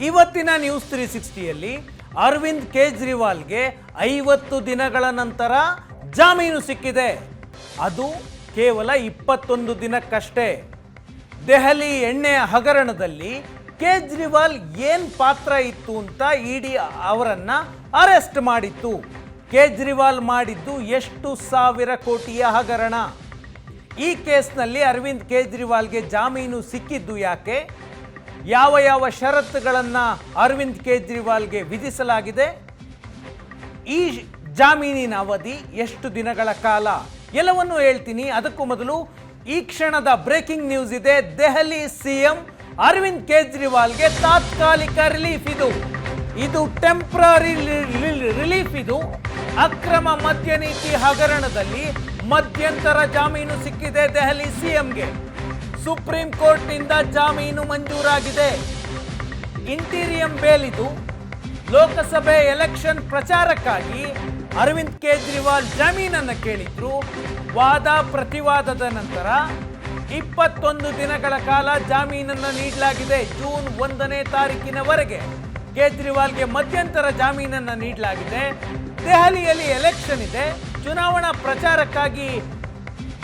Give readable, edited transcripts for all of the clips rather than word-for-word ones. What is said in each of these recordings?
ಇವತ್ತಿನ ನ್ಯೂಸ್ 360ಯಲ್ಲಿ ಅರವಿಂದ್ ಕೇಜ್ರಿವಾಲ್ಗೆ 50 ದಿನಗಳ ನಂತರ ಜಾಮೀನು ಸಿಕ್ಕಿದೆ. ಅದು ಕೇವಲ 21 ದಿನಕ್ಕಷ್ಟೇ. ದೆಹಲಿ ಎಣ್ಣೆ ಹಗರಣದಲ್ಲಿ ಕೇಜ್ರಿವಾಲ್ ಏನು ಪಾತ್ರ ಇತ್ತು ಅಂತ ಇಡಿ ಅವರನ್ನ ಅರೆಸ್ಟ್ ಮಾಡಿತ್ತು. ಕೇಜ್ರಿವಾಲ್ ಮಾಡಿದ್ದು ಎಷ್ಟು ಸಾವಿರ ಕೋಟಿಯ ಹಗರಣ. ಈ ಕೇಸ್ನಲ್ಲಿ ಅರವಿಂದ್ ಕೇಜ್ರಿವಾಲ್ಗೆ ಜಾಮೀನು ಸಿಕ್ಕಿದ್ದು ಯಾಕೆ? ಯಾವ ಯಾವ ಷರತ್ತುಗಳನ್ನು ಅರವಿಂದ್ ಕೇಜ್ರಿವಾಲ್ಗೆ ವಿಧಿಸಲಾಗಿದೆ? ಈ ಜಾಮೀನಿನ ಅವಧಿ ಎಷ್ಟು ದಿನಗಳ ಕಾಲ? ಎಲ್ಲವನ್ನೂ ಹೇಳ್ತೀನಿ. ಅದಕ್ಕೂ ಮೊದಲು ಈ ಕ್ಷಣದ ಬ್ರೇಕಿಂಗ್ ನ್ಯೂಸ್ ಇದೆ. ದೆಹಲಿ ಸಿಎಂ ಅರವಿಂದ್ ಕೇಜ್ರಿವಾಲ್ಗೆ ತಾತ್ಕಾಲಿಕ ರಿಲೀಫ್. ಇದು ಟೆಂಪರರಿ ರಿಲೀಫ್. ಇದು ಅಕ್ರಮ ಮದ್ಯ ನೀತಿ ಹಗರಣದಲ್ಲಿ ಮಧ್ಯಂತರ ಜಾಮೀನು ಸಿಕ್ಕಿದೆ ದೆಹಲಿ ಸಿಎಂಗೆ. ಸುಪ್ರೀಂ ಕೋರ್ಟ್ನಿಂದ ಜಾಮೀನು ಮಂಜೂರಾಗಿದೆ. ಇಂಟೀರಿಯಂ ಬೇಲ್ ಇದು. ಲೋಕಸಭೆ ಎಲೆಕ್ಷನ್ ಪ್ರಚಾರಕ್ಕಾಗಿ ಅರವಿಂದ್ ಕೇಜ್ರಿವಾಲ್ ಜಾಮೀನನ್ನು ಕೇಳಿದ್ರು. ವಾದ ಪ್ರತಿವಾದದ ನಂತರ 21 ದಿನಗಳ ಕಾಲ ಜಾಮೀನನ್ನು ನೀಡಲಾಗಿದೆ. ಜೂನ್ 1ನೇ ತಾರೀಕಿನವರೆಗೆ ಕೇಜ್ರಿವಾಲ್ಗೆ ಮಧ್ಯಂತರ ಜಾಮೀನನ್ನು ನೀಡಲಾಗಿದೆ. ದೆಹಲಿಯಲ್ಲಿ ಎಲೆಕ್ಷನ್ ಇದೆ. ಚುನಾವಣಾ ಪ್ರಚಾರಕ್ಕಾಗಿ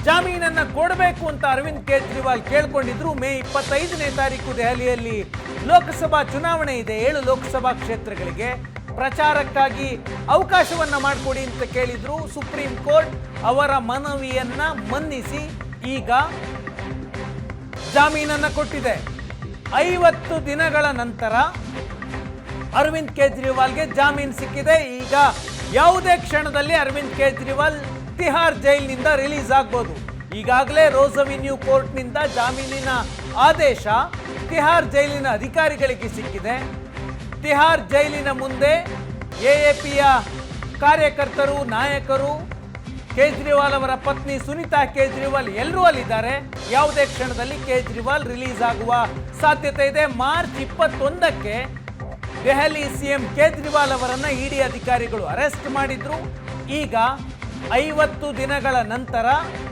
ಜಾಮೀನನ್ನು ಕೊಡಬೇಕು ಅಂತ ಅರವಿಂದ್ ಕೇಜ್ರಿವಾಲ್ ಕೇಳ್ಕೊಂಡಿದ್ರು. ಮೇ 25ನೇ ತಾರೀಕು ದೆಹಲಿಯಲ್ಲಿ ಲೋಕಸಭಾ ಚುನಾವಣೆ ಇದೆ. 7 ಲೋಕಸಭಾ ಕ್ಷೇತ್ರಗಳಿಗೆ ಪ್ರಚಾರಕ್ಕಾಗಿ ಅವಕಾಶವನ್ನ ಮಾಡಿಕೊಡಿ ಅಂತ ಕೇಳಿದ್ರು. ಸುಪ್ರೀಂ ಕೋರ್ಟ್ ಅವರ ಮನವಿಯನ್ನ ಮನ್ನಿಸಿ ಈಗ ಜಾಮೀನನ್ನು ಕೊಟ್ಟಿದೆ. 50 ದಿನಗಳ ನಂತರ ಅರವಿಂದ್ ಕೇಜ್ರಿವಾಲ್ಗೆ ಜಾಮೀನು ಸಿಕ್ಕಿದೆ. ಈಗ ಯಾವುದೇ ಕ್ಷಣದಲ್ಲಿ ಅರವಿಂದ್ ಕೇಜ್ರಿವಾಲ್ ತಿಹಾರ್ ಜೈಲಿನಿಂದ ರಿಲೀಸ್ ಆಗ್ಬೋದು. ಈಗಾಗಲೇ ರೋಸ್ ಅವೆನ್ಯೂ ಕೋರ್ಟ್ನಿಂದ ಜಾಮೀನಿನ ಆದೇಶ ತಿಹಾರ್ ಜೈಲಿನ ಅಧಿಕಾರಿಗಳಿಗೆ ಸಿಕ್ಕಿದೆ. ತಿಹಾರ್ ಜೈಲಿನ ಮುಂದೆ ಎಎಪಿಯ ಕಾರ್ಯಕರ್ತರು, ನಾಯಕರು, ಕೇಜ್ರಿವಾಲ್ ಅವರ ಪತ್ನಿ ಸುನಿತಾ ಕೇಜ್ರಿವಾಲ್ ಎಲ್ಲರೂ ಅಲ್ಲಿದ್ದಾರೆ. ಯಾವುದೇ ಕ್ಷಣದಲ್ಲಿ ಕೇಜ್ರಿವಾಲ್ ರಿಲೀಸ್ ಆಗುವ ಸಾಧ್ಯತೆ ಇದೆ. ಮಾರ್ಚ್ 21ಕ್ಕೆ ದೆಹಲಿ ಸಿಎಂ ಕೇಜ್ರಿವಾಲ್ ಅವರನ್ನ ಇಡಿ ಅಧಿಕಾರಿಗಳು ಅರೆಸ್ಟ್ ಮಾಡಿದ್ರು. ಈಗ 50 ದಿನಗಳ ನಂತರ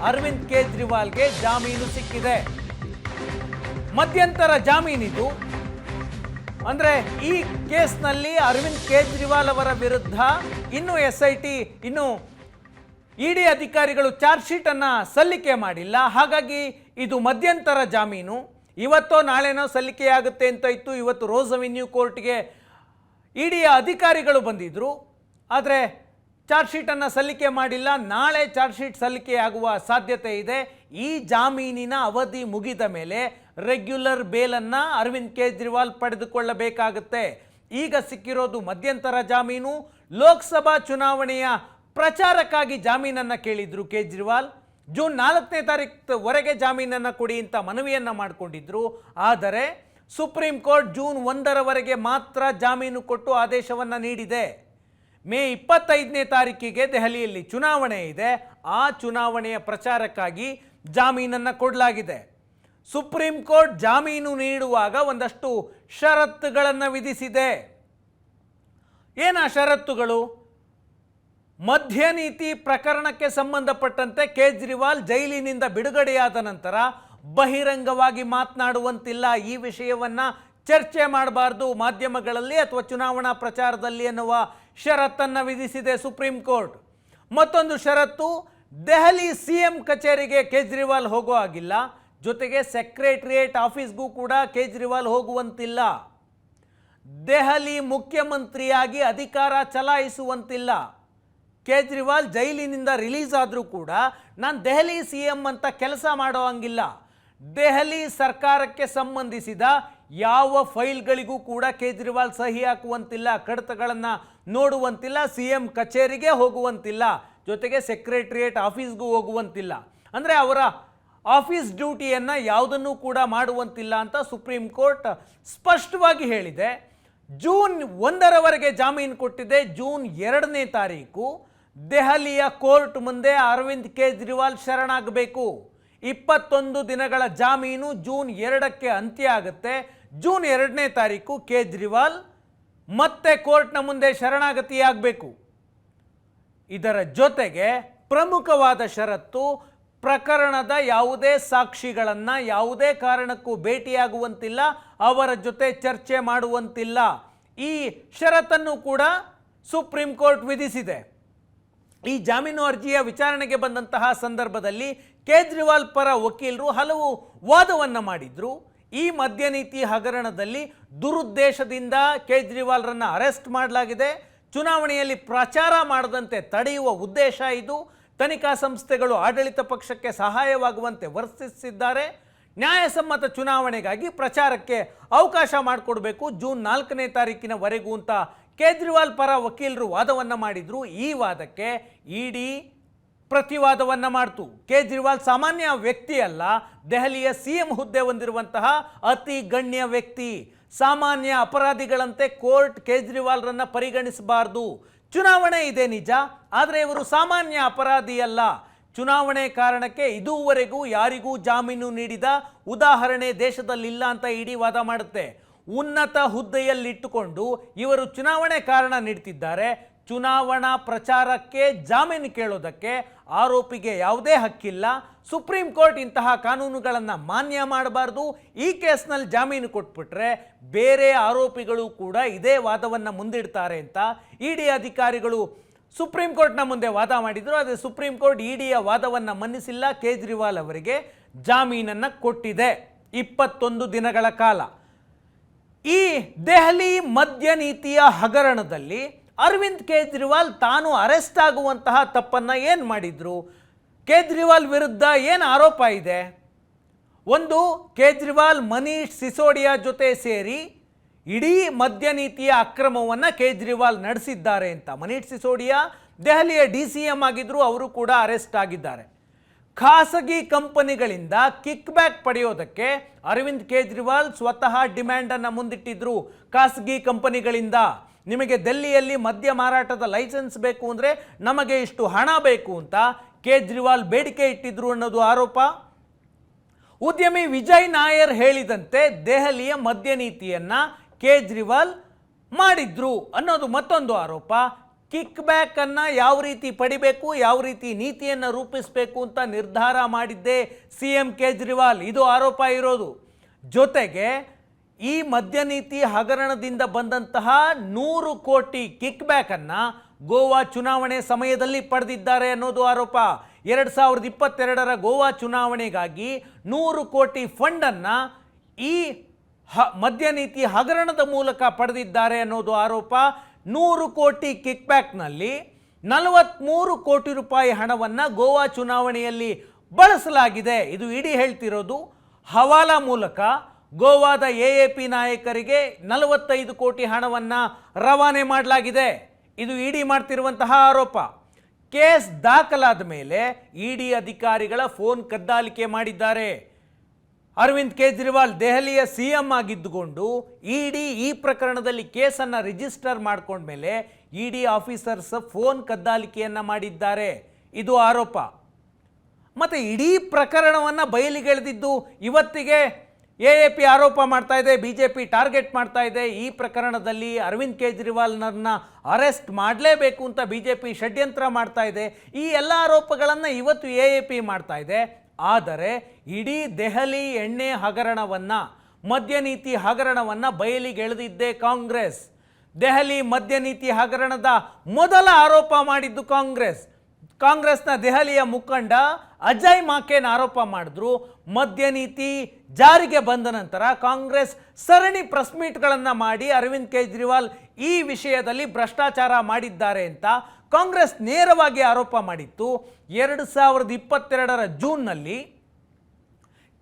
ಅರವಿಂದ್ ಕೇಜ್ರಿವಾಲ್ಗೆ ಜಾಮೀನು ಸಿಕ್ಕಿದೆ. ಮಧ್ಯಂತರ ಜಾಮೀನಿದು. ಅಂದ್ರೆ ಈ ಕೇಸ್ನಲ್ಲಿ ಅರವಿಂದ್ ಕೇಜ್ರಿವಾಲ್ ಅವರ ವಿರುದ್ಧ ಇನ್ನು SIT ಇನ್ನು ಇಡಿ ಅಧಿಕಾರಿಗಳು ಚಾರ್ಜ್ ಶೀಟ್ ಅನ್ನ ಸಲ್ಲಿಕೆ ಮಾಡಿಲ್ಲ. ಹಾಗಾಗಿ ಇದು ಮಧ್ಯಂತರ ಜಾಮೀನು. ಇವತ್ತೋ ನಾಳೆನೋ ಸಲ್ಲಿಕೆಯಾಗುತ್ತೆ ಅಂತ ಇತ್ತು. ಇವತ್ತು ರೋಸ್ ಅವೆನ್ಯೂ ಕೋರ್ಟ್ಗೆ ಇಡಿಯ ಅಧಿಕಾರಿಗಳು ಬಂದಿದ್ರು. ಆದರೆ ಚಾರ್ಜ್ ಶೀಟನ್ನು ಸಲ್ಲಿಕೆ ಮಾಡಿಲ್ಲ. ನಾಳೆ ಚಾರ್ಜ್ ಶೀಟ್ ಸಲ್ಲಿಕೆಯಾಗುವ ಸಾಧ್ಯತೆ ಇದೆ. ಈ ಜಾಮೀನಿನ ಅವಧಿ ಮುಗಿದ ಮೇಲೆ ರೆಗ್ಯುಲರ್ ಬೇಲನ್ನು ಅರವಿಂದ್ ಕೇಜ್ರಿವಾಲ್ ಪಡೆದುಕೊಳ್ಳಬೇಕಾಗುತ್ತೆ. ಈಗ ಸಿಕ್ಕಿರೋದು ಮಧ್ಯಂತರ ಜಾಮೀನು. ಲೋಕಸಭಾ ಚುನಾವಣೆಯ ಪ್ರಚಾರಕ್ಕಾಗಿ ಜಾಮೀನನ್ನು ಕೇಳಿದ್ರು ಕೇಜ್ರಿವಾಲ್. ಜೂನ್ 4ನೇ ತಾರೀಕುವರೆಗೆ ಜಾಮೀನನ್ನು ಕೊಡಿ ಅಂತ ಮನವಿಯನ್ನು ಮಾಡಿಕೊಂಡಿದ್ರು. ಆದರೆ ಸುಪ್ರೀಂ ಕೋರ್ಟ್ ಜೂನ್ 1ರವರೆಗೆ ಮಾತ್ರ ಜಾಮೀನು ಕೊಟ್ಟು ಆದೇಶವನ್ನು ನೀಡಿದೆ. ಮೇ 25ನೇ ತಾರೀಕಿಗೆ ದೆಹಲಿಯಲ್ಲಿ ಚುನಾವಣೆ ಇದೆ. ಆ ಚುನಾವಣೆಯ ಪ್ರಚಾರಕ್ಕಾಗಿ ಜಾಮೀನನ್ನು ಕೊಡಲಾಗಿದೆ. ಸುಪ್ರೀಂ ಕೋರ್ಟ್ ಜಾಮೀನು ನೀಡುವಾಗ ಒಂದಷ್ಟು ಷರತ್ತುಗಳನ್ನು ವಿಧಿಸಿದೆ. ಏನ ಷರತ್ತುಗಳು? ಮದ್ಯ ನೀತಿ ಪ್ರಕರಣಕ್ಕೆ ಸಂಬಂಧಪಟ್ಟಂತೆ ಕೇಜ್ರಿವಾಲ್ ಜೈಲಿನಿಂದ ಬಿಡುಗಡೆಯಾದ ನಂತರ ಬಹಿರಂಗವಾಗಿ ಮಾತನಾಡುವಂತಿಲ್ಲ. ಈ ವಿಷಯವನ್ನ ಚರ್ಚೆ ಮಾಡಬಾರ್ದು ಮಾಧ್ಯಮಗಳಲ್ಲಿ ಅಥವಾ ಚುನಾವಣಾ ಪ್ರಚಾರದಲ್ಲಿ ಎನ್ನುವ ಷರತ್ತನ್ನು ವಿಧಿಸಿದೆ ಸುಪ್ರೀಂ ಕೋರ್ಟ್. ಮತ್ತೊಂದು ಷರತ್ತು, ದೆಹಲಿ ಸಿಎಂ ಕಚೇರಿಗೆ ಕೇಜ್ರಿವಾಲ್ ಹೋಗೋ ಹಾಗಿಲ್ಲ. ಜೊತೆಗೆ ಸೆಕ್ರೆಟರಿಯೇಟ್ ಆಫೀಸ್ಗೂ ಕೂಡ ಕೇಜ್ರಿವಾಲ್ ಹೋಗುವಂತಿಲ್ಲ. ದೆಹಲಿ ಮುಖ್ಯಮಂತ್ರಿಯಾಗಿ ಅಧಿಕಾರ ಚಲಾಯಿಸುವಂತಿಲ್ಲ. ಕೇಜ್ರಿವಾಲ್ ಜೈಲಿನಿಂದ ರಿಲೀಸ್ ಆದರೂ ಕೂಡ ನಾನು ದೆಹಲಿ ಸಿಎಂ ಅಂತ ಕೆಲಸ ಮಾಡೋ ಹಂಗಿಲ್ಲ. ದೆಹಲಿ ಸರ್ಕಾರಕ್ಕೆ ಸಂಬಂಧಿಸಿದ ಯಾವ ಫೈಲ್ಗಳಿಗೂ ಕೂಡ ಕೇಜ್ರಿವಾಲ್ ಸಹಿ ಹಾಕುವಂತಿಲ್ಲ, ಕಡತಗಳನ್ನು ನೋಡುವಂತಿಲ್ಲ, ಸಿಎಂ ಕಚೇರಿಗೆ ಹೋಗುವಂತಿಲ್ಲ, ಜೊತೆಗೆ ಸೆಕ್ರೆಟರಿಯೇಟ್ ಆಫೀಸ್ಗೂ ಹೋಗುವಂತಿಲ್ಲ. ಅಂದರೆ ಅವರ ಆಫೀಸ್ ಡ್ಯೂಟಿಯನ್ನು ಯಾವುದನ್ನು ಕೂಡ ಮಾಡುವಂತಿಲ್ಲ ಅಂತ ಸುಪ್ರೀಂ ಕೋರ್ಟ್ ಸ್ಪಷ್ಟವಾಗಿ ಹೇಳಿದೆ. ಜೂನ್ 1ರವರೆಗೆ ಜಾಮೀನು ಕೊಟ್ಟಿದೆ. ಜೂನ್ 2ನೇ ತಾರೀಕು ದೆಹಲಿಯ ಕೋರ್ಟ್ ಮುಂದೆ ಅರವಿಂದ್ ಕೇಜ್ರಿವಾಲ್ ಶರಣಾಗಬೇಕು. 21 ದಿನಗಳ ಜಾಮೀನು ಜೂನ್ 2ಕ್ಕೆ ಅಂತ್ಯ ಆಗುತ್ತೆ. ಜೂನ್ 2ನೇ ತಾರೀಕು ಕೇಜ್ರಿವಾಲ್ ಮತ್ತೆ ಕೋರ್ಟ್ನ ಮುಂದೆ ಶರಣಾಗತಿಯಾಗಬೇಕು. ಇದರ ಜೊತೆಗೆ ಪ್ರಮುಖವಾದ ಷರತ್ತು, ಪ್ರಕರಣದ ಯಾವುದೇ ಸಾಕ್ಷಿಗಳನ್ನು ಯಾವುದೇ ಕಾರಣಕ್ಕೂ ಭೇಟಿಯಾಗುವಂತಿಲ್ಲ, ಅವರ ಜೊತೆ ಚರ್ಚೆ ಮಾಡುವಂತಿಲ್ಲ. ಈ ಷರತ್ತನ್ನು ಕೂಡ ಸುಪ್ರೀಂ ಕೋರ್ಟ್ ವಿಧಿಸಿದೆ. ಈ ಜಾಮೀನು ಅರ್ಜಿಯ ವಿಚಾರಣೆಗೆ ಬಂದಂತಹ ಸಂದರ್ಭದಲ್ಲಿ ಕೇಜ್ರಿವಾಲ್ ಪರ ವಕೀಲರು ಹಲವು ವಾದವನ್ನು ಮಾಡಿದ್ರು. ಈ ಮದ್ಯ ನೀತಿ ಹಗರಣದಲ್ಲಿ ದುರುದ್ದೇಶದಿಂದ ಕೇಜ್ರಿವಾಲ್ರನ್ನು ಅರೆಸ್ಟ್ ಮಾಡಲಾಗಿದೆ, ಚುನಾವಣೆಯಲ್ಲಿ ಪ್ರಚಾರ ಮಾಡದಂತೆ ತಡೆಯುವ ಉದ್ದೇಶ ಇದು, ತನಿಖಾ ಸಂಸ್ಥೆಗಳು ಆಡಳಿತ ಪಕ್ಷಕ್ಕೆ ಸಹಾಯವಾಗುವಂತೆ ವರ್ತಿಸಿದ್ದಾರೆ, ನ್ಯಾಯಸಮ್ಮತ ಚುನಾವಣೆಗಾಗಿ ಪ್ರಚಾರಕ್ಕೆ ಅವಕಾಶ ಮಾಡಿಕೊಡ್ಬೇಕು ಜೂನ್ 4ನೇ ತಾರೀಕಿನವರೆಗೂ ಅಂತ ಕೇಜ್ರಿವಾಲ್ ಪರ ವಕೀಲರು ವಾದವನ್ನು ಮಾಡಿದ್ರು. ಈ ವಾದಕ್ಕೆ ಇಡಿ ಪ್ರತಿವಾದವನ್ನು ಮಾಡ್ತು. ಕೇಜ್ರಿವಾಲ್ ಸಾಮಾನ್ಯ ವ್ಯಕ್ತಿ ಅಲ್ಲ, ದೆಹಲಿಯ ಸಿಎಂ ಹುದ್ದೆ ಹೊಂದಿರುವಂತಹ ಅತಿ ಗಣ್ಯ ವ್ಯಕ್ತಿ. ಸಾಮಾನ್ಯ ಅಪರಾಧಿಗಳಂತೆ ಕೋರ್ಟ್ ಕೇಜ್ರಿವಾಲ್ರನ್ನ ಪರಿಗಣಿಸಬಾರದು. ಚುನಾವಣೆ ಇದೆ ನಿಜ, ಆದರೆ ಇವರು ಸಾಮಾನ್ಯ ಅಪರಾಧಿ ಅಲ್ಲ. ಚುನಾವಣೆ ಕಾರಣಕ್ಕೆ ಇದುವರೆಗೂ ಯಾರಿಗೂ ಜಾಮೀನು ನೀಡಿದ ಉದಾಹರಣೆ ದೇಶದಲ್ಲಿಲ್ಲ ಅಂತ ಇಡಿ ವಾದ ಮಾಡುತ್ತೆ. ಉನ್ನತ ಹುದ್ದೆಯಲ್ಲಿಟ್ಟುಕೊಂಡು ಇವರು ಚುನಾವಣೆ ಕಾರಣ ನೀಡ್ತಿದ್ದಾರೆ. ಚುನಾವಣಾ ಪ್ರಚಾರಕ್ಕೆ ಜಾಮೀನು ಕೇಳೋದಕ್ಕೆ ಆರೋಪಿಗೆ ಯಾವುದೇ ಹಕ್ಕಿಲ್ಲ. ಸುಪ್ರೀಂ ಕೋರ್ಟ್ ಇಂತಹ ಕಾನೂನುಗಳನ್ನು ಮಾನ್ಯ ಮಾಡಬಾರ್ದು. ಈ ಕೇಸ್ನಲ್ಲಿ ಜಾಮೀನು ಕೊಟ್ಬಿಟ್ರೆ ಬೇರೆ ಆರೋಪಿಗಳು ಕೂಡ ಇದೇ ವಾದವನ್ನು ಮುಂದಿಡ್ತಾರೆ ಅಂತ ಇಡಿ ಅಧಿಕಾರಿಗಳು ಸುಪ್ರೀಂ ಕೋರ್ಟ್ನ ಮುಂದೆ ವಾದ ಮಾಡಿದರು. ಆದರೆ ಸುಪ್ರೀಂ ಕೋರ್ಟ್ ಇಡಿಯ ವಾದವನ್ನು ಮನ್ನಿಸಿಲ್ಲ, ಕೇಜ್ರಿವಾಲ್ ಅವರಿಗೆ ಜಾಮೀನನ್ನು ಕೊಟ್ಟಿದೆ 21 ದಿನಗಳ ಕಾಲ. ಈ ದೆಹಲಿ ಮದ್ಯ ನೀತಿಯ ಹಗರಣದಲ್ಲಿ ಅರವಿಂದ್ ಕೇಜ್ರಿವಾಲ್ ತಾನು ಅರೆಸ್ಟ್ ಆಗುವಂತಹ ತಪ್ಪನ್ನು ಏನು ಮಾಡಿದ್ರು? ಕೇಜ್ರಿವಾಲ್ ವಿರುದ್ಧ ಏನು ಆರೋಪ ಇದೆ? ಒಂದು, ಕೇಜ್ರಿವಾಲ್ ಮನೀಶ್ ಸಿಸೋಡಿಯಾ ಜೊತೆ ಸೇರಿ ಇಡೀ ಮದ್ಯ ನೀತಿಯ ಅಕ್ರಮವನ್ನು ಕೇಜ್ರಿವಾಲ್ ನಡೆಸಿದ್ದಾರೆ ಅಂತ. ಮನೀಶ್ ಸಿಸೋಡಿಯಾ ದೆಹಲಿಯ DCM ಆಗಿದ್ರು, ಅವರು ಕೂಡ ಅರೆಸ್ಟ್ ಆಗಿದ್ದಾರೆ. ಖಾಸಗಿ ಕಂಪನಿಗಳಿಂದ ಕಿಕ್ ಬ್ಯಾಕ್ ಪಡೆಯೋದಕ್ಕೆ ಅರವಿಂದ್ ಕೇಜ್ರಿವಾಲ್ ಸ್ವತಃ ಡಿಮ್ಯಾಂಡನ್ನು ಮುಂದಿಟ್ಟಿದ್ರು. ಖಾಸಗಿ ಕಂಪನಿಗಳಿಂದ ನಿಮಗೆ ದಿಲ್ಲಿಯಲ್ಲಿ ಮದ್ಯ ಮಾರಾಟದ ಲೈಸೆನ್ಸ್ ಬೇಕು ಅಂದರೆ ನಮಗೆ ಇಷ್ಟು ಹಣ ಬೇಕು ಅಂತ ಕೇಜ್ರಿವಾಲ್ ಬೇಡಿಕೆ ಇಟ್ಟಿದ್ರು ಅನ್ನೋದು ಆರೋಪ. ಉದ್ಯಮಿ ವಿಜಯ್ ನಾಯರ್ ಹೇಳಿದಂತೆ ದೆಹಲಿಯ ಮದ್ಯ ನೀತಿಯನ್ನು ಕೇಜ್ರಿವಾಲ್ ಮಾಡಿದ್ರು ಅನ್ನೋದು ಮತ್ತೊಂದು ಆರೋಪ. ಕಿಕ್ ಬ್ಯಾಕ್ ಅನ್ನು ಯಾವ ರೀತಿ ಪಡಿಬೇಕು, ಯಾವ ರೀತಿ ನೀತಿಯನ್ನು ರೂಪಿಸಬೇಕು ಅಂತ ನಿರ್ಧಾರ ಮಾಡಿದ್ದೇ CM ಕೇಜ್ರಿವಾಲ್, ಇದು ಆರೋಪ ಇರೋದು. ಜೊತೆಗೆ ಈ ಮದ್ಯ ನೀತಿ ಹಗರಣದಿಂದ ಬಂದಂತಹ 100 ಕೋಟಿ ಕಿಕ್ ಬ್ಯಾಕ್ ಅನ್ನು ಗೋವಾ ಚುನಾವಣೆ ಸಮಯದಲ್ಲಿ ಪಡೆದಿದ್ದಾರೆ ಅನ್ನೋದು ಆರೋಪ. 2022ರ ಗೋವಾ ಚುನಾವಣೆಗಾಗಿ 100 ಕೋಟಿ ಫಂಡನ್ನು ಈ ಮದ್ಯ ನೀತಿ ಹಗರಣದ ಮೂಲಕ ಪಡೆದಿದ್ದಾರೆ ಅನ್ನೋದು ಆರೋಪ. 100 ಕೋಟಿ ಕಿಕ್ ಬ್ಯಾಕ್ನಲ್ಲಿ 43 ಕೋಟಿ ರೂಪಾಯಿ ಹಣವನ್ನು ಗೋವಾ ಚುನಾವಣೆಯಲ್ಲಿ ಬಳಸಲಾಗಿದೆ. ಇದು ಇಡಿ ಹೇಳ್ತಿರೋದು. ಹವಾಲಾ ಮೂಲಕ ಗೋವಾದ AAP ನಾಯಕರಿಗೆ 45 ಕೋಟಿ ಹಣವನ್ನು ರವಾನೆ ಮಾಡಲಾಗಿದೆ. ಇದು ಇಡಿ ಮಾಡ್ತಿರುವಂತಹ ಆರೋಪ. ಕೇಸ್ ದಾಖಲಾದ ಮೇಲೆ ಇಡಿ ಅಧಿಕಾರಿಗಳ ಫೋನ್ ಕದ್ದಾಲಿಕೆ ಮಾಡಿದ್ದಾರೆ. ಅರವಿಂದ್ ಕೇಜ್ರಿವಾಲ್ ದೆಹಲಿಯ CM ಆಗಿದ್ದುಕೊಂಡು ಇಡಿ ಈ ಪ್ರಕರಣದಲ್ಲಿ ಕೇಸನ್ನು ರಿಜಿಸ್ಟರ್ ಮಾಡ್ಕೊಂಡ್ಮೇಲೆ ಇಡಿ ಆಫೀಸರ್ಸ್ ಫೋನ್ ಕದ್ದಾಲಿಕೆಯನ್ನು ಮಾಡಿದ್ದಾರೆ, ಇದು ಆರೋಪ. ಮತ್ತು ಇಡೀ ಪ್ರಕರಣವನ್ನು ಬಯಲಿಗೆಳೆದಿದ್ದು ಇವತ್ತಿಗೆ AAP ಆರೋಪ ಮಾಡ್ತಾ ಇದೆ, BJP ಟಾರ್ಗೆಟ್ ಮಾಡ್ತಾ ಇದೆ. ಈ ಪ್ರಕರಣದಲ್ಲಿ ಅರವಿಂದ್ ಕೇಜ್ರಿವಾಲ್ನನ್ನ ಅರೆಸ್ಟ್ ಮಾಡಲೇಬೇಕು ಅಂತ BJP ಷಡ್ಯಂತ್ರ ಮಾಡ್ತಾ ಇದೆ. ಈ ಎಲ್ಲ ಆರೋಪಗಳನ್ನು ಇವತ್ತು AAP ಮಾಡ್ತಾ ಇದೆ. ಆದರೆ ಇಡೀ ದೆಹಲಿ ಎಣ್ಣೆ ಹಗರಣವನ್ನು, ಮದ್ಯ ನೀತಿ ಹಗರಣವನ್ನು ಬಯಲಿಗೆಳೆದಿದ್ದೇ ಕಾಂಗ್ರೆಸ್. ದೆಹಲಿ ಮದ್ಯ ನೀತಿ ಹಗರಣದ ಮೊದಲ ಆರೋಪ ಮಾಡಿದ್ದು ಕಾಂಗ್ರೆಸ್ನ ದೆಹಲಿಯ ಮುಖಂಡ ಅಜಯ್ ಮಾಕೆನ್ ಆರೋಪ ಮಾಡಿದ್ರು. ಮದ್ಯ ನೀತಿ ಜಾರಿಗೆ ಬಂದ ನಂತರ ಕಾಂಗ್ರೆಸ್ ಸರಣಿ ಪ್ರೆಸ್ ಮೀಟ್ಗಳನ್ನು ಮಾಡಿ ಅರವಿಂದ್ ಕೇಜ್ರಿವಾಲ್ ಈ ವಿಷಯದಲ್ಲಿ ಭ್ರಷ್ಟಾಚಾರ ಮಾಡಿದ್ದಾರೆ ಅಂತ ಕಾಂಗ್ರೆಸ್ ನೇರವಾಗಿ ಆರೋಪ ಮಾಡಿತ್ತು. 2022ರ ಜೂನ್ನಲ್ಲಿ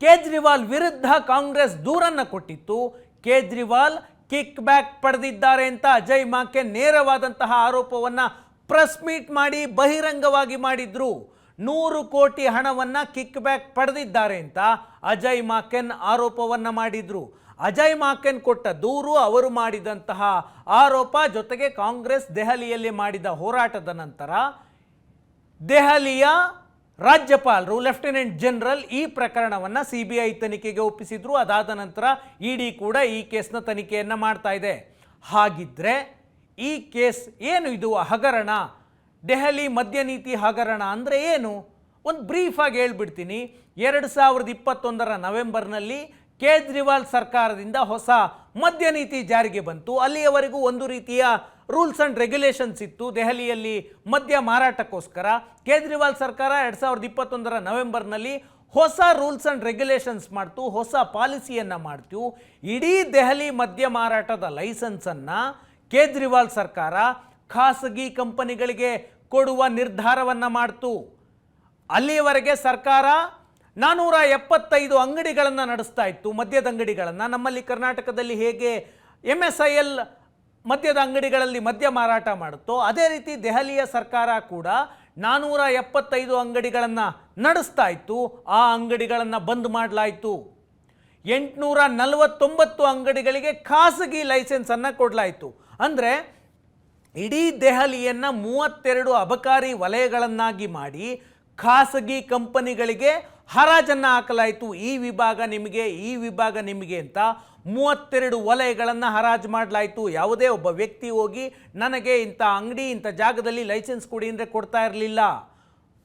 ಕೇಜ್ರಿವಾಲ್ ವಿರುದ್ಧ ಕಾಂಗ್ರೆಸ್ ದೂರನ್ನು ಕೊಟ್ಟಿತ್ತು. ಕೇಜ್ರಿವಾಲ್ ಕಿಕ್ ಬ್ಯಾಕ್ ಪಡೆದಿದ್ದಾರೆ ಅಂತ ಅಜಯ್ ಮಾಕೆನ್ ನೇರವಾದಂತಹ ಆರೋಪವನ್ನು ಪ್ರೆಸ್ ಮೀಟ್ ಮಾಡಿ ಬಹಿರಂಗವಾಗಿ ಮಾಡಿದ್ರು. 100 ಕೋಟಿ ಹಣವನ್ನು ಕಿಕ್ ಬ್ಯಾಕ್ ಪಡೆದಿದ್ದಾರೆ ಅಂತ ಅಜಯ್ ಮಾಕೆನ್ ಆರೋಪವನ್ನು ಮಾಡಿದ್ರು. ಅಜಯ್ ಮಾಕೆನ್ ಕೊಟ್ಟ ದೂರು, ಅವರು ಮಾಡಿದಂತಹ ಆರೋಪ, ಜೊತೆಗೆ ಕಾಂಗ್ರೆಸ್ ದೆಹಲಿಯಲ್ಲಿ ಮಾಡಿದ ಹೋರಾಟದ ನಂತರ ದೆಹಲಿಯ ರಾಜ್ಯಪಾಲರು ಲೆಫ್ಟಿನೆಂಟ್ ಜನರಲ್ ಈ ಪ್ರಕರಣವನ್ನು CBI ತನಿಖೆಗೆ ಒಪ್ಪಿಸಿದ್ರು. ಅದಾದ ನಂತರ ಇಡಿ ಕೂಡ ಈ ಕೇಸ್ನ ತನಿಖೆಯನ್ನು ಮಾಡ್ತಾ ಇದೆ. ಹಾಗಿದ್ರೆ ಈ ಕೇಸ್ ಏನು? ಇದು ಹಗರಣ, ದೆಹಲಿ ಮದ್ಯ ನೀತಿ ಹಗರಣ ಅಂದರೆ ಏನು? ಒಂದು ಬ್ರೀಫಾಗಿ ಹೇಳ್ಬಿಡ್ತೀನಿ. 2021 ನವೆಂಬರ್ನಲ್ಲಿ ಕೇಜ್ರಿವಾಲ್ ಸರ್ಕಾರದಿಂದ ಹೊಸ ಮದ್ಯ ನೀತಿ ಜಾರಿಗೆ ಬಂತು. ಅಲ್ಲಿಯವರೆಗೂ ಒಂದು ರೀತಿಯ ರೂಲ್ಸ್ ಆ್ಯಂಡ್ ರೆಗ್ಯುಲೇಷನ್ಸ್ ಇತ್ತು ದೆಹಲಿಯಲ್ಲಿ ಮದ್ಯ ಮಾರಾಟಕ್ಕೋಸ್ಕರ. ಕೇಜ್ರಿವಾಲ್ ಸರ್ಕಾರ 2021 ನವೆಂಬರ್ನಲ್ಲಿ ಹೊಸ ರೂಲ್ಸ್ ಆ್ಯಂಡ್ ರೆಗ್ಯುಲೇಷನ್ಸ್ ಮಾಡ್ತು, ಹೊಸ ಪಾಲಿಸಿಯನ್ನು ಮಾಡ್ತು. ಇಡೀ ದೆಹಲಿ ಮದ್ಯ ಮಾರಾಟದ ಲೈಸೆನ್ಸನ್ನು ಕೇಜ್ರಿವಾಲ್ ಸರ್ಕಾರ ಖಾಸಗಿ ಕಂಪನಿಗಳಿಗೆ ಕೊಡುವ ನಿರ್ಧಾರವನ್ನು ಮಾಡ್ತು. ಅಲ್ಲಿಯವರೆಗೆ ಸರ್ಕಾರ 475 ಅಂಗಡಿಗಳನ್ನು ನಡೆಸ್ತಾ ಇತ್ತು, ಮದ್ಯದ ಅಂಗಡಿಗಳನ್ನು. ನಮ್ಮಲ್ಲಿ ಕರ್ನಾಟಕದಲ್ಲಿ ಹೇಗೆ MSIL ಮದ್ಯದ ಅಂಗಡಿಗಳಲ್ಲಿ ಮದ್ಯ ಮಾರಾಟ ಮಾಡುತ್ತೋ ಅದೇ ರೀತಿ ದೆಹಲಿಯ ಸರ್ಕಾರ ಕೂಡ 475 ಅಂಗಡಿಗಳನ್ನು ನಡೆಸ್ತಾ ಇತ್ತು. ಆ ಅಂಗಡಿಗಳನ್ನು ಬಂದ್ ಮಾಡಲಾಯಿತು. 849 ಅಂಗಡಿಗಳಿಗೆ ಖಾಸಗಿ ಲೈಸೆನ್ಸನ್ನು ಕೊಡಲಾಯಿತು. ಅಂದರೆ ಇಡೀ ದೆಹಲಿಯನ್ನು 32 ಅಬಕಾರಿ ವಲಯಗಳನ್ನಾಗಿ ಮಾಡಿ ಖಾಸಗಿ ಕಂಪನಿಗಳಿಗೆ ಹರಾಜನ್ನು ಹಾಕಲಾಯಿತು. ಈ ವಿಭಾಗ ನಿಮಗೆ, ಈ ವಿಭಾಗ ನಿಮಗೆ ಅಂತ 32 ವಲಯಗಳನ್ನು ಹರಾಜು ಮಾಡಲಾಯಿತು. ಯಾವುದೇ ಒಬ್ಬ ವ್ಯಕ್ತಿ ಹೋಗಿ ನನಗೆ ಇಂಥ ಅಂಗಡಿ ಇಂಥ ಜಾಗದಲ್ಲಿ ಲೈಸೆನ್ಸ್ ಕೊಡಿ ಅಂದರೆ ಕೊಡ್ತಾ ಇರಲಿಲ್ಲ.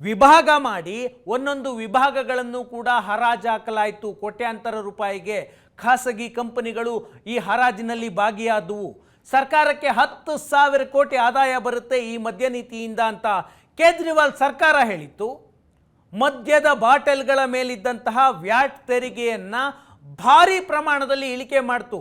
ವಿಭಾಗ ಮಾಡಿ ಒಂದೊಂದು ವಿಭಾಗಗಳನ್ನು ಕೂಡ ಹರಾಜು ಹಾಕಲಾಯಿತು. ಕೋಟ್ಯಾಂತರ ರೂಪಾಯಿಗೆ ಖಾಸಗಿ ಕಂಪನಿಗಳು ಈ ಹರಾಜಿನಲ್ಲಿ ಭಾಗಿಯಾದವು. ಸರ್ಕಾರಕ್ಕೆ 10,000 ಕೋಟಿ ಆದಾಯ ಬರುತ್ತೆ ಈ ಮದ್ಯ ನೀತಿಯಿಂದ ಅಂತ ಕೇಜ್ರಿವಾಲ್ ಸರ್ಕಾರ ಹೇಳಿತ್ತು. ಮದ್ಯದ ಬಾಟಲ್ಗಳ ಮೇಲಿದ್ದಂತಹ ವ್ಯಾಟ್ ತೆರಿಗೆಯನ್ನು ಭಾರಿ ಪ್ರಮಾಣದಲ್ಲಿ ಇಳಿಕೆ ಮಾಡ್ತು.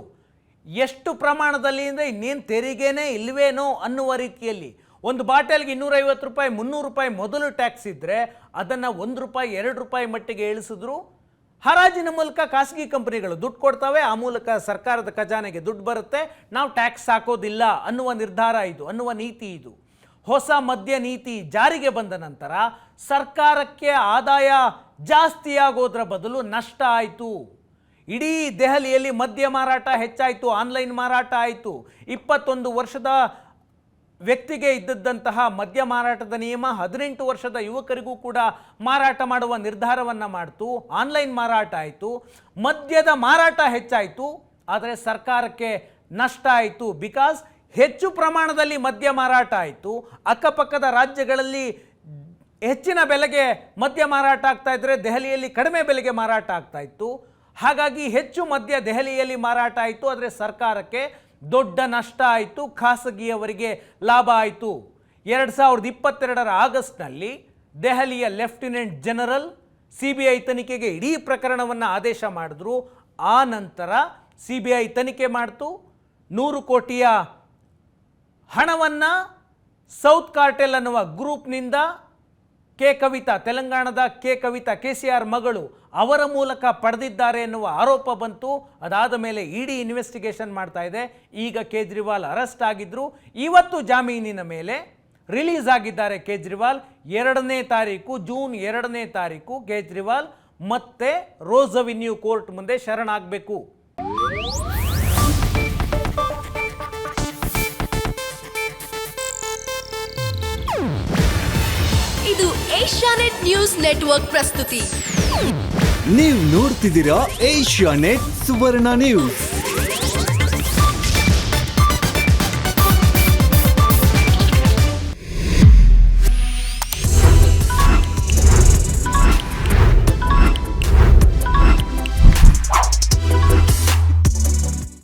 ಎಷ್ಟು ಪ್ರಮಾಣದಲ್ಲಿ ಅಂದರೆ ಇನ್ನೇನು ತೆರಿಗೆನೇ ಇಲ್ವೇನೋ ಅನ್ನುವ ರೀತಿಯಲ್ಲಿ. ಒಂದು ಬಾಟಲ್ಗೆ 250 ರೂಪಾಯಿ 300 ರೂಪಾಯಿ ಮೊದಲು ಟ್ಯಾಕ್ಸ್ ಇದ್ದರೆ ಅದನ್ನು 1 ರೂಪಾಯಿ 2 ರೂಪಾಯಿ ಮಟ್ಟಿಗೆ ಇಳಿಸಿದ್ರು. ಹರಾಜಿನ ಮೂಲಕ ಖಾಸಗಿ ಕಂಪನಿಗಳು ದುಡ್ಡು ಕೊಡ್ತವೆ, ಆ ಮೂಲಕ ಸರ್ಕಾರದ ಖಜಾನೆಗೆ ದುಡ್ಡು ಬರುತ್ತೆ, ನಾವು ಟ್ಯಾಕ್ಸ್ ಹಾಕೋದಿಲ್ಲ ಅನ್ನುವ ನಿರ್ಧಾರ ಇದು, ಅನ್ನುವ ನೀತಿ ಇದು. ಹೊಸ ಮದ್ಯ ನೀತಿ ಜಾರಿಗೆ ಬಂದ ನಂತರ ಸರ್ಕಾರಕ್ಕೆ ಆದಾಯ ಜಾಸ್ತಿಯಾಗೋದ್ರ ಬದಲು ನಷ್ಟ ಆಯಿತು. ಇಡೀ ದೆಹಲಿಯಲ್ಲಿ ಮದ್ಯ ಮಾರಾಟ ಹೆಚ್ಚಾಯಿತು, ಆನ್ಲೈನ್ ಮಾರಾಟ ಆಯಿತು. 21 ವರ್ಷದ ವ್ಯಕ್ತಿಗೆ ಇದ್ದದ್ದಂತಹ ಮದ್ಯ ಮಾರಾಟದ ನಿಯಮ 18 ವರ್ಷದ ಯುವಕರಿಗೂ ಕೂಡ ಮಾರಾಟ ಮಾಡುವ ನಿರ್ಧಾರವನ್ನು ಮಾಡ್ತು. ಆನ್ಲೈನ್ ಮಾರಾಟ ಆಯಿತು, ಮದ್ಯದ ಮಾರಾಟ ಹೆಚ್ಚಾಯಿತು. ಆದರೆ ಸರ್ಕಾರಕ್ಕೆ ನಷ್ಟ ಆಯಿತು. ಬಿಕಾಸ್ ಹೆಚ್ಚು ಪ್ರಮಾಣದಲ್ಲಿ ಮದ್ಯ ಮಾರಾಟ ಆಯಿತು. ಅಕ್ಕಪಕ್ಕದ ರಾಜ್ಯಗಳಲ್ಲಿ ಹೆಚ್ಚಿನ ಬೆಲೆಗೆ ಮದ್ಯ ಮಾರಾಟ ಆಗ್ತಾ ಇದ್ದರೆ ದೆಹಲಿಯಲ್ಲಿ ಕಡಿಮೆ ಬೆಲೆಗೆ ಮಾರಾಟ ಆಗ್ತಾ ಇತ್ತು. ಹಾಗಾಗಿ ಹೆಚ್ಚು ಮದ್ಯ ದೆಹಲಿಯಲ್ಲಿ ಮಾರಾಟ ಆಯಿತು, ಆದರೆ ಸರ್ಕಾರಕ್ಕೆ ದೊಡ್ಡ ನಷ್ಟ ಆಯಿತು, ಖಾಸಗಿಯವರಿಗೆ ಲಾಭ ಆಯಿತು. 2022 ಆಗಸ್ಟ್ನಲ್ಲಿ ದೆಹಲಿಯ ಲೆಫ್ಟಿನೆಂಟ್ ಜನರಲ್ CBI ತನಿಖೆಗೆ ಇಡೀ ಪ್ರಕರಣವನ್ನು ಆದೇಶ ಮಾಡಿದ್ರು. ಆ ನಂತರ CBI ತನಿಖೆ ಮಾಡ್ತು. 100 ಕೋಟಿಯ ಹಣವನ್ನು ಸೌತ್ ಕಾರ್ಟೆಲ್ ಅನ್ನುವ ಗ್ರೂಪ್ನಿಂದ ಕವಿತಾ, ತೆಲಂಗಾಣದ ಕವಿತಾ, KCR ಮಗಳು, ಅವರ ಮೂಲಕ ಪಡೆದಿದ್ದಾರೆ ಎನ್ನುವ ಆರೋಪ ಬಂತು. ಅದಾದ ಮೇಲೆ ಇಡಿ ಇನ್ವೆಸ್ಟಿಗೇಷನ್ ಮಾಡ್ತಾ ಇದೆ. ಈಗ ಕೇಜ್ರಿವಾಲ್ ಅರೆಸ್ಟ್ ಆಗಿದ್ರು. ಇವತ್ತು ಜಾಮೀನಿನ ಮೇಲೆ ರಿಲೀಸ್ ಆಗಿದ್ದಾರೆ ಕೇಜ್ರಿವಾಲ್. 2ನೇ ತಾರೀಕು, ಜೂನ್ 2ನೇ ತಾರೀಕು ಕೇಜ್ರಿವಾಲ್ ಮತ್ತೆ ರೋಸ್ ಅವೆನ್ಯೂ ಕೋರ್ಟ್ ಮುಂದೆ ಶರಣಾಗಬೇಕು. ಇದು ಏಷ್ಯಾನೆಟ್ ನ್ಯೂಸ್ ನೆಟ್ವರ್ಕ್ ಪ್ರಸ್ತುತಿ. ನೀವು ನೋಡ್ತಿದ್ದೀರಾ ಏಷ್ಯಾನೆಟ್ ಸುವರ್ಣ ನ್ಯೂಸ್.